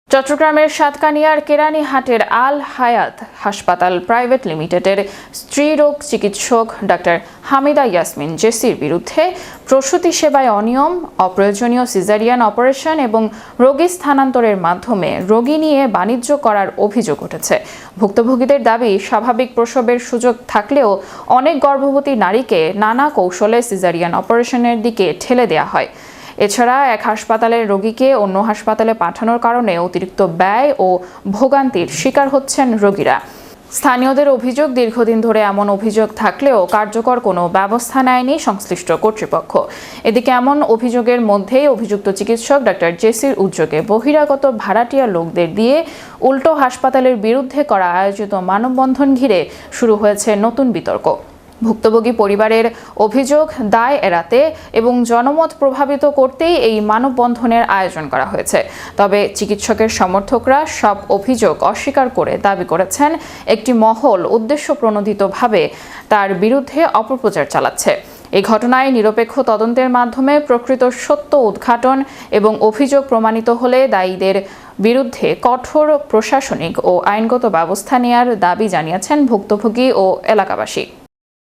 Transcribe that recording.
চট্টগ্রামের সাতকানিয়ার কেরানীহাটের আল হায়াত হাসপাতাল প্রাইভেট লিমিটেডের স্ত্রীরোগ চিকিৎসক ডাক্তার হামিদা ইয়াসমিন জেসির বিরুদ্ধে প্রসূতি সেবায় অনিয়ম, অপ্রয়োজনীয় সিজারিয়ান অপারেশন এবং রোগী স্থানান্তরের মাধ্যমে রোগী নিয়ে বাণিজ্য করার অভিযোগ উঠেছে। ভুক্তভোগীদের দাবি, স্বাভাবিক প্রসবের সুযোগ থাকলেও অনেক গর্ভবতী নারীকে নানা কৌশলে সিজারিয়ান অপারেশনের দিকে ঠেলে দেওয়া হয়। এছাড়া এক হাসপাতালের রোগীকে অন্য হাসপাতালে পাঠানোর কারণে অতিরিক্ত ব্যয় ও ভোগান্তির শিকার হচ্ছেন রোগীরা। স্থানীয়দের অভিযোগ, দীর্ঘদিন ধরে এমন অভিযোগ থাকলেও কার্যকর কোনো ব্যবস্থা নেয়নি সংশ্লিষ্ট কর্তৃপক্ষ। এদিকে এমন অভিযোগের মধ্যেই অভিযুক্ত চিকিৎসক ডাক্তার জেসির উদ্যোগে বহিরাগত ভাড়াটিয়া লোকদের দিয়ে উল্টো হাসপাতালের বিরুদ্ধে করা আয়োজিত মানববন্ধন ঘিরে শুরু হয়েছে নতুন বিতর্ক। ভুক্তভোগী পরিবারের অভিযোগ, দায় এড়াতে এবং জনমত প্রভাবিত করতেই এই মানববন্ধনের আয়োজন করা হয়েছে। তবে চিকিৎসকের সমর্থকরা সব অভিযোগ অস্বীকার করে দাবি করেছেন একটি মহল উদ্দেশ্যপ্রণোদিতভাবে তার বিরুদ্ধে অপপ্রচার চালাচ্ছে। এই ঘটনায় নিরপেক্ষ তদন্তের মাধ্যমে প্রকৃত সত্য উদ্ঘাটন এবং অভিযোগ প্রমাণিত হলে দায়ীদের বিরুদ্ধে কঠোর প্রশাসনিক ও আইনগত ব্যবস্থা নেওয়ার দাবি জানিয়েছেন ভুক্তভোগী ও এলাকাবাসী।